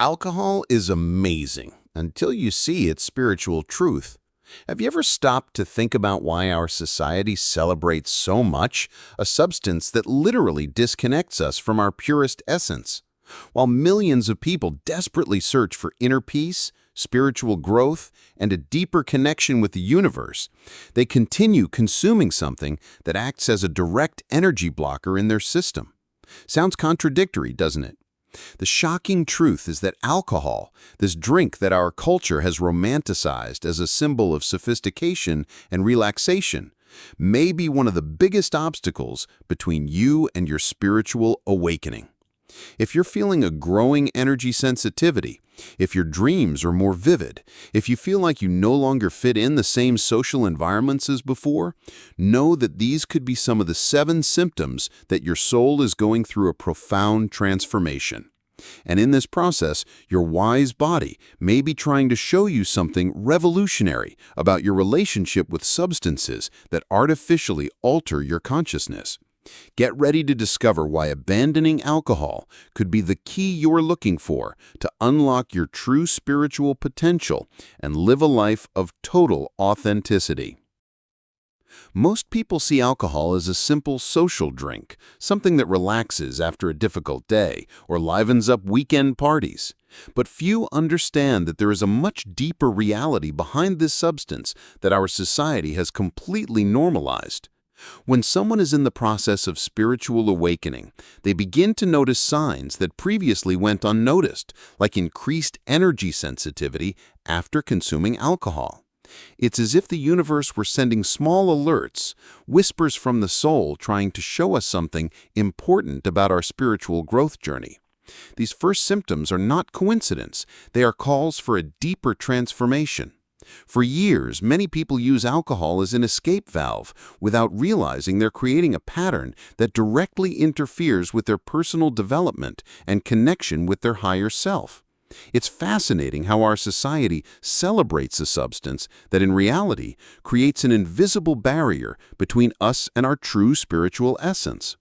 Alcohol is amazing until you see its spiritual truth. Have you ever stopped to think about why our society celebrates so much a substance that literally disconnects us from our purest essence? While millions of people desperately search for inner peace, spiritual growth, and a deeper connection with the universe, they continue consuming something that acts as a direct energy blocker in their system. Sounds contradictory, doesn't it? The shocking truth is that alcohol, this drink that our culture has romanticized as a symbol of sophistication and relaxation, may be one of the biggest obstacles between you and your spiritual awakening. If you're feeling a growing energy sensitivity, if your dreams are more vivid, if you feel like you no longer fit in the same social environments as before, know that these could be some of the 7 symptoms that your soul is going through a profound transformation. And in this process, your wise body may be trying to show you something revolutionary about your relationship with substances that artificially alter your consciousness. Get ready to discover why abandoning alcohol could be the key you're looking for to unlock your true spiritual potential and live a life of total authenticity. Most people see alcohol as a simple social drink, something that relaxes after a difficult day or livens up weekend parties. But few understand that there is a much deeper reality behind this substance that our society has completely normalized. When someone is in the process of spiritual awakening, they begin to notice signs that previously went unnoticed, like increased energy sensitivity after consuming alcohol. It's as if the universe were sending small alerts, whispers from the soul trying to show us something important about our spiritual growth journey. These first symptoms are not coincidence, they are calls for a deeper transformation. For years, many people use alcohol as an escape valve without realizing they're creating a pattern that directly interferes with their personal development and connection with their higher self. It's fascinating how our society celebrates a substance that in reality creates an invisible barrier between us and our true spiritual essence.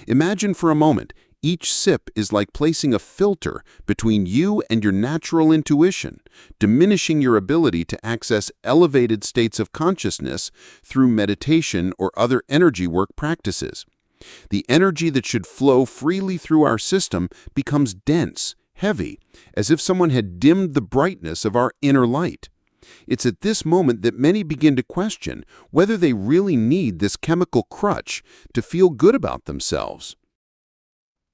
Imagine for a moment, each sip is like placing a filter between you and your natural intuition, diminishing your ability to access elevated states of consciousness through meditation or other energy work practices. The energy that should flow freely through our system becomes dense, heavy, as if someone had dimmed the brightness of our inner light. It's at this moment that many begin to question whether they really need this chemical crutch to feel good about themselves.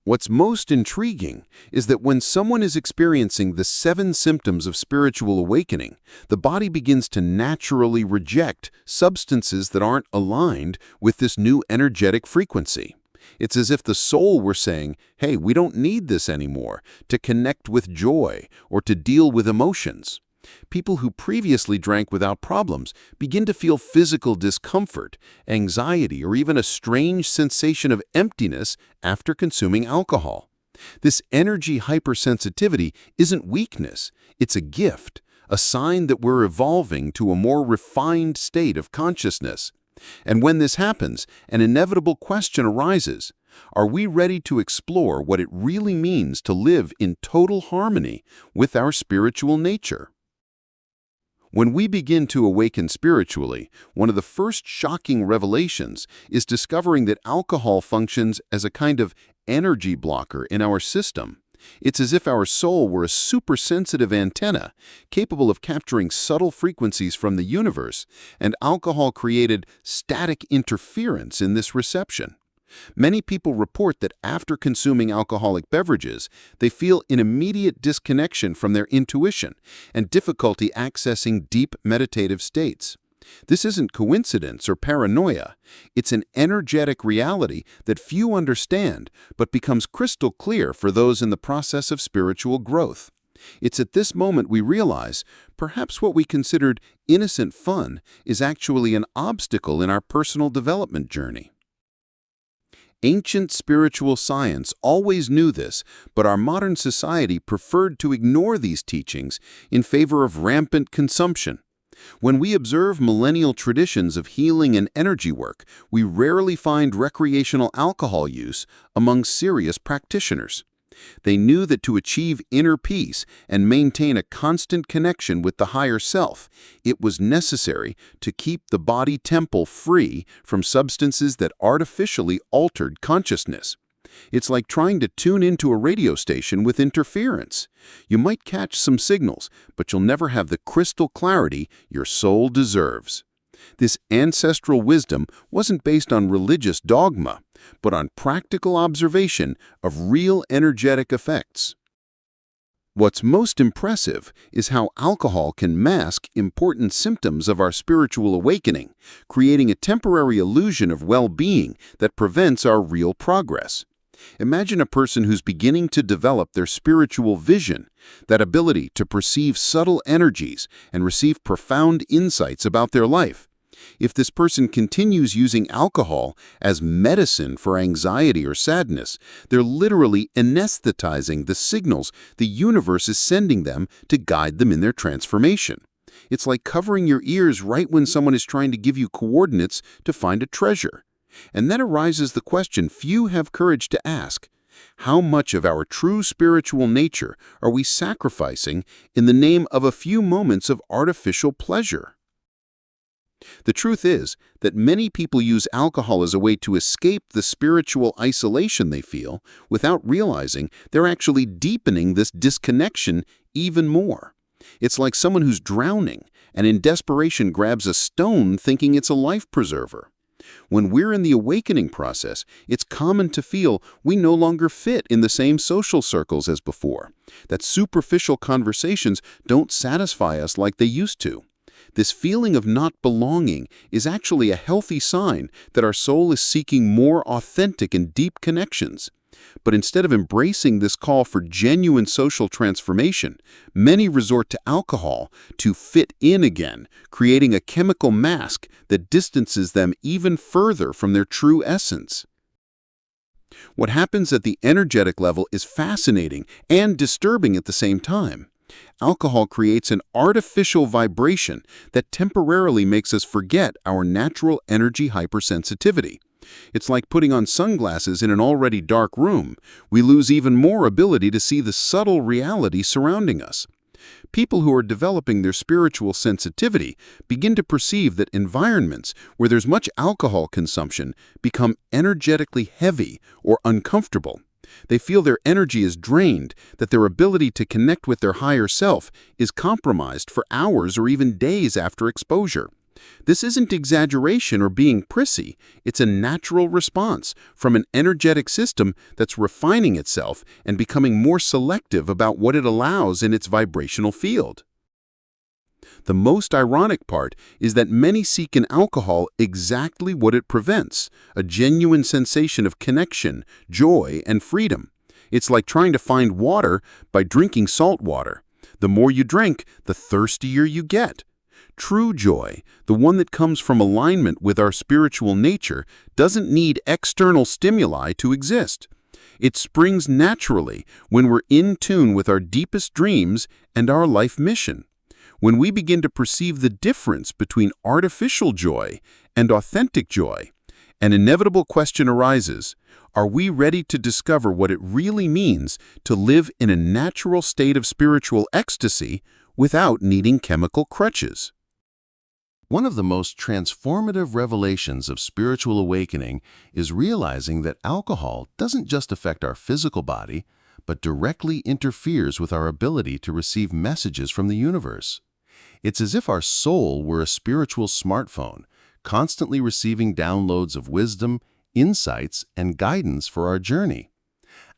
What's most intriguing is that when someone is experiencing the 7 symptoms of spiritual awakening, the body begins to naturally reject substances that aren't aligned with this new energetic frequency. It's as if the soul were saying, hey, we don't need this anymore to connect with joy or to deal with emotions. People who previously drank without problems begin to feel physical discomfort, anxiety, or even a strange sensation of emptiness after consuming alcohol. This energy hypersensitivity isn't weakness, it's a gift, a sign that we're evolving to a more refined state of consciousness. And when this happens, an inevitable question arises. Are we ready to explore what it really means to live in total harmony with our spiritual nature? When we begin to awaken spiritually, one of the first shocking revelations is discovering that alcohol functions as a kind of energy blocker in our system. It's as if our soul were a supersensitive antenna, capable of capturing subtle frequencies from the universe, and alcohol created static interference in this reception. Many people report that after consuming alcoholic beverages, they feel an immediate disconnection from their intuition and difficulty accessing deep meditative states. This isn't coincidence or paranoia. It's an energetic reality that few understand but becomes crystal clear for those in the process of spiritual growth. It's at this moment we realize perhaps what we considered innocent fun is actually an obstacle in our personal development journey. Ancient spiritual science always knew this, but our modern society preferred to ignore these teachings in favor of rampant consumption. When we observe millennial traditions of healing and energy work, we rarely find recreational alcohol use among serious practitioners. They knew that to achieve inner peace and maintain a constant connection with the higher self, it was necessary to keep the body temple free from substances that artificially altered consciousness. It's like trying to tune into a radio station with interference. You might catch some signals, but you'll never have the crystal clarity your soul deserves. This ancestral wisdom wasn't based on religious dogma, but on practical observation of real energetic effects. What's most impressive is how alcohol can mask important symptoms of our spiritual awakening, creating a temporary illusion of well-being that prevents our real progress. Imagine a person who's beginning to develop their spiritual vision, that ability to perceive subtle energies and receive profound insights about their life. If this person continues using alcohol as medicine for anxiety or sadness, they're literally anesthetizing the signals the universe is sending them to guide them in their transformation. It's like covering your ears right when someone is trying to give you coordinates to find a treasure. And then arises the question few have courage to ask: how much of our true spiritual nature are we sacrificing in the name of a few moments of artificial pleasure? The truth is that many people use alcohol as a way to escape the spiritual isolation they feel without realizing they're actually deepening this disconnection even more. It's like someone who's drowning and in desperation grabs a stone thinking it's a life preserver. When we're in the awakening process, it's common to feel we no longer fit in the same social circles as before, that superficial conversations don't satisfy us like they used to. This feeling of not belonging is actually a healthy sign that our soul is seeking more authentic and deep connections. But instead of embracing this call for genuine social transformation, many resort to alcohol to fit in again, creating a chemical mask that distances them even further from their true essence. What happens at the energetic level is fascinating and disturbing at the same time. Alcohol creates an artificial vibration that temporarily makes us forget our natural energy hypersensitivity. It's like putting on sunglasses in an already dark room. We lose even more ability to see the subtle reality surrounding us. People who are developing their spiritual sensitivity begin to perceive that environments where there's much alcohol consumption become energetically heavy or uncomfortable. They feel their energy is drained, that their ability to connect with their higher self is compromised for hours or even days after exposure. This isn't exaggeration or being prissy. It's a natural response from an energetic system that's refining itself and becoming more selective about what it allows in its vibrational field. The most ironic part is that many seek in alcohol exactly what it prevents: a genuine sensation of connection, joy, and freedom. It's like trying to find water by drinking salt water. The more you drink, the thirstier you get. True joy, the one that comes from alignment with our spiritual nature, doesn't need external stimuli to exist. It springs naturally when we're in tune with our deepest dreams and our life mission. When we begin to perceive the difference between artificial joy and authentic joy, an inevitable question arises: are we ready to discover what it really means to live in a natural state of spiritual ecstasy without needing chemical crutches? One of the most transformative revelations of spiritual awakening is realizing that alcohol doesn't just affect our physical body, but directly interferes with our ability to receive messages from the universe. It's as if our soul were a spiritual smartphone, constantly receiving downloads of wisdom, insights, and guidance for our journey.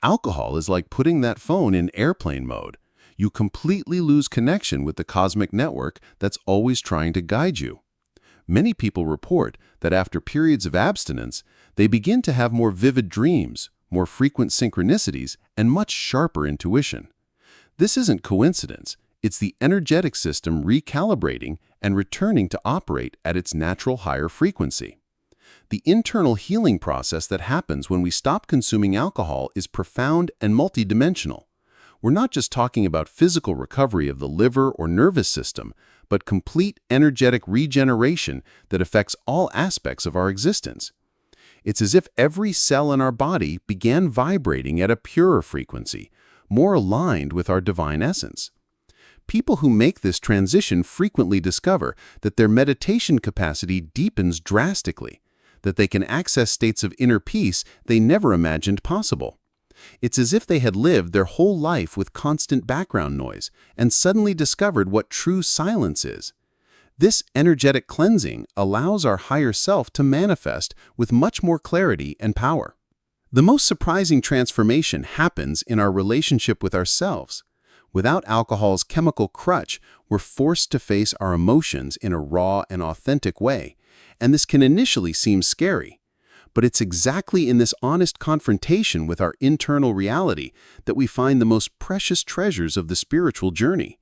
Alcohol is like putting that phone in airplane mode. You completely lose connection with the cosmic network that's always trying to guide you. Many people report that after periods of abstinence, they begin to have more vivid dreams, more frequent synchronicities, and much sharper intuition. This isn't coincidence. It's the energetic system recalibrating and returning to operate at its natural higher frequency. The internal healing process that happens when we stop consuming alcohol is profound and multidimensional. We're not just talking about physical recovery of the liver or nervous system, but complete energetic regeneration that affects all aspects of our existence. It's as if every cell in our body began vibrating at a purer frequency, more aligned with our divine essence. People who make this transition frequently discover that their meditation capacity deepens drastically, that they can access states of inner peace they never imagined possible. It's as if they had lived their whole life with constant background noise and suddenly discovered what true silence is. This energetic cleansing allows our higher self to manifest with much more clarity and power. The most surprising transformation happens in our relationship with ourselves. Without alcohol's chemical crutch, we're forced to face our emotions in a raw and authentic way, and this can initially seem scary. But it's exactly in this honest confrontation with our internal reality that we find the most precious treasures of the spiritual journey.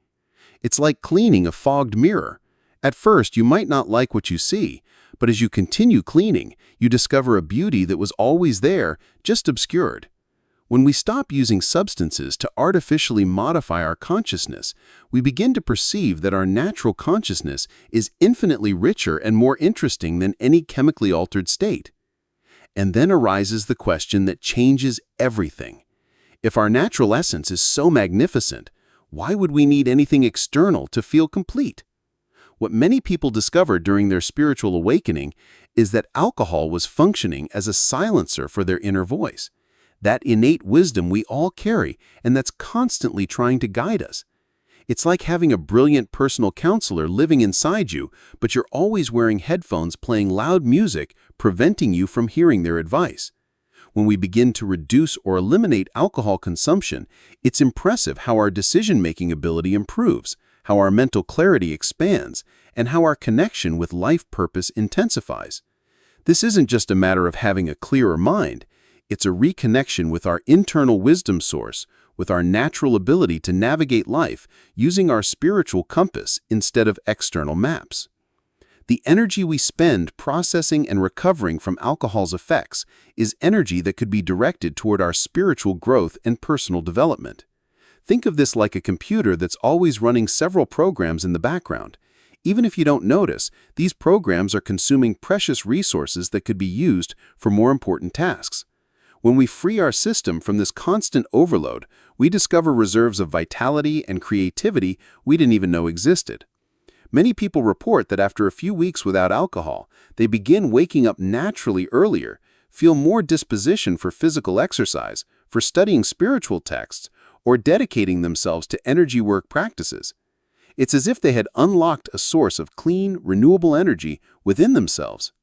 It's like cleaning a fogged mirror. At first, you might not like what you see, but as you continue cleaning, you discover a beauty that was always there, just obscured. When we stop using substances to artificially modify our consciousness, we begin to perceive that our natural consciousness is infinitely richer and more interesting than any chemically altered state. And then arises the question that changes everything. If our natural essence is so magnificent, why would we need anything external to feel complete? What many people discovered during their spiritual awakening is that alcohol was functioning as a silencer for their inner voice, that innate wisdom we all carry and that's constantly trying to guide us. It's like having a brilliant personal counselor living inside you, but you're always wearing headphones playing loud music, preventing you from hearing their advice. When we begin to reduce or eliminate alcohol consumption, it's impressive how our decision-making ability improves, how our mental clarity expands, and how our connection with life purpose intensifies. This isn't just a matter of having a clearer mind. It's a reconnection with our internal wisdom source, with our natural ability to navigate life using our spiritual compass instead of external maps. The energy we spend processing and recovering from alcohol's effects is energy that could be directed toward our spiritual growth and personal development. Think of this like a computer that's always running several programs in the background. Even if you don't notice, these programs are consuming precious resources that could be used for more important tasks. When we free our system from this constant overload, we discover reserves of vitality and creativity we didn't even know existed. Many people report that after a few weeks without alcohol, they begin waking up naturally earlier, feel more disposition for physical exercise, for studying spiritual texts, or dedicating themselves to energy work practices. It's as if they had unlocked a source of clean, renewable energy within themselves.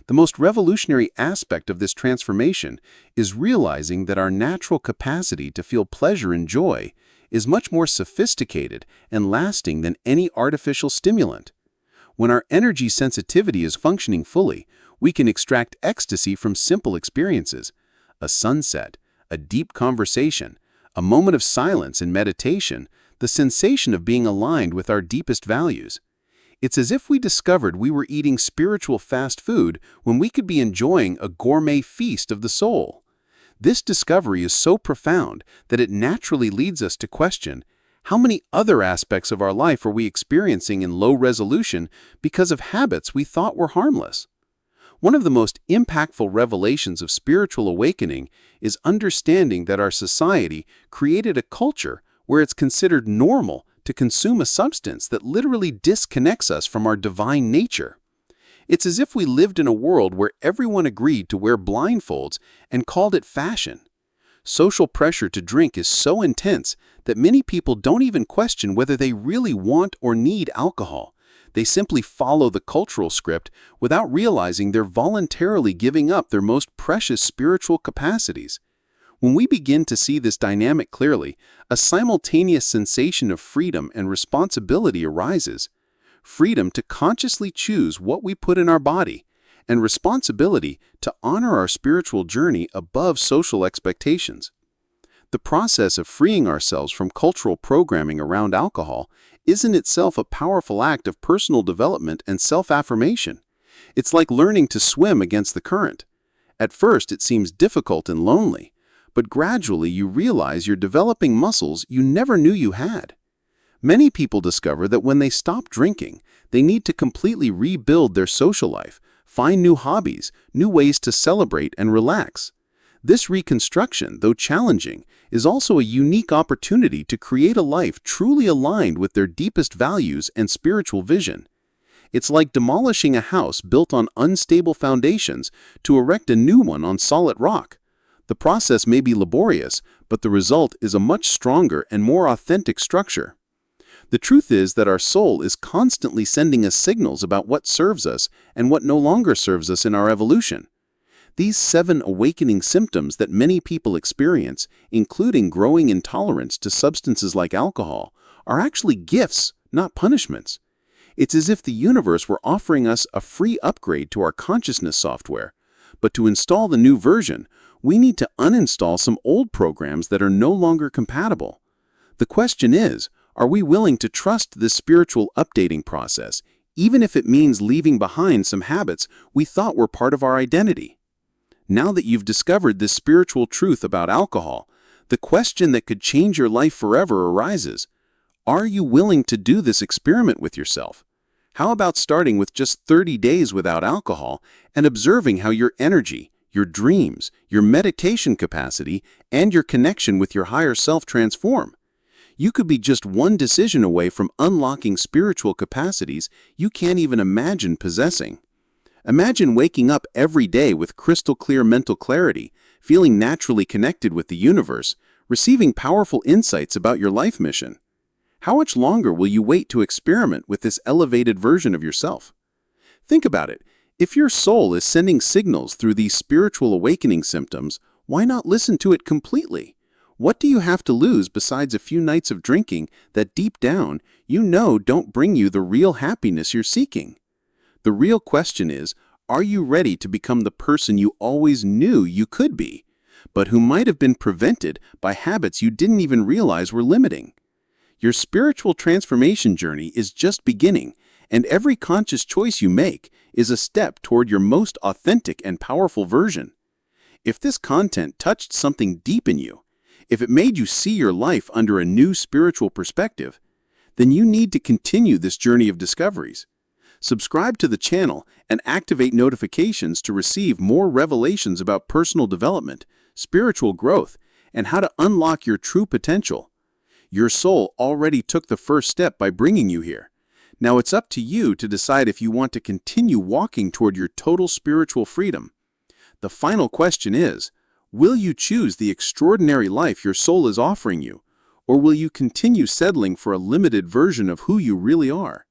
The most revolutionary aspect of this transformation is realizing that our natural capacity to feel pleasure and joy is much more sophisticated and lasting than any artificial stimulant. When our energy sensitivity is functioning fully, we can extract ecstasy from simple experiences: a sunset, a deep conversation, a moment of silence and meditation, the sensation of being aligned with our deepest values. It's as if we discovered we were eating spiritual fast food when we could be enjoying a gourmet feast of the soul. This discovery is so profound that it naturally leads us to question, how many other aspects of our life are we experiencing in low resolution because of habits we thought were harmless? One of the most impactful revelations of spiritual awakening is understanding that our society created a culture where it's considered normal to consume a substance that literally disconnects us from our divine nature. It's as if we lived in a world where everyone agreed to wear blindfolds and called it fashion. Social pressure to drink is so intense that many people don't even question whether they really want or need alcohol. They simply follow the cultural script without realizing they're voluntarily giving up their most precious spiritual capacities. When we begin to see this dynamic clearly, a simultaneous sensation of freedom and responsibility arises. Freedom to consciously choose what we put in our body, and responsibility to honor our spiritual journey above social expectations. The process of freeing ourselves from cultural programming around alcohol is in itself a powerful act of personal development and self-affirmation. It's like learning to swim against the current. At first, it seems difficult and lonely, but gradually you realize you're developing muscles you never knew you had. Many people discover that when they stop drinking, they need to completely rebuild their social life, find new hobbies, new ways to celebrate and relax. This reconstruction, though challenging, is also a unique opportunity to create a life truly aligned with their deepest values and spiritual vision. It's like demolishing a house built on unstable foundations to erect a new one on solid rock. The process may be laborious, but the result is a much stronger and more authentic structure. The truth is that our soul is constantly sending us signals about what serves us and what no longer serves us in our evolution. These 7 awakening symptoms that many people experience, including growing intolerance to substances like alcohol, are actually gifts, not punishments. It's as if the universe were offering us a free upgrade to our consciousness software. But to install the new version, we need to uninstall some old programs that are no longer compatible. The question is, are we willing to trust this spiritual updating process, even if it means leaving behind some habits we thought were part of our identity? Now that you've discovered this spiritual truth about alcohol, the question that could change your life forever arises. Are you willing to do this experiment with yourself? How about starting with just 30 days without alcohol and observing how your energy, your dreams, your meditation capacity, and your connection with your higher self transform? You could be just one decision away from unlocking spiritual capacities you can't even imagine possessing. Imagine waking up every day with crystal clear mental clarity, feeling naturally connected with the universe, receiving powerful insights about your life mission. How much longer will you wait to experiment with this elevated version of yourself? Think about it. If your soul is sending signals through these spiritual awakening symptoms, why not listen to it completely? What do you have to lose besides a few nights of drinking that deep down you know don't bring you the real happiness you're seeking? The real question is, are you ready to become the person you always knew you could be, but who might have been prevented by habits you didn't even realize were limiting? Your spiritual transformation journey is just beginning, and every conscious choice you make is a step toward your most authentic and powerful version. If this content touched something deep in you, if it made you see your life under a new spiritual perspective, then you need to continue this journey of discoveries. Subscribe to the channel and activate notifications to receive more revelations about personal development, spiritual growth, and how to unlock your true potential. Your soul already took the first step by bringing you here. Now it's up to you to decide if you want to continue walking toward your total spiritual freedom. The final question is, will you choose the extraordinary life your soul is offering you, or will you continue settling for a limited version of who you really are?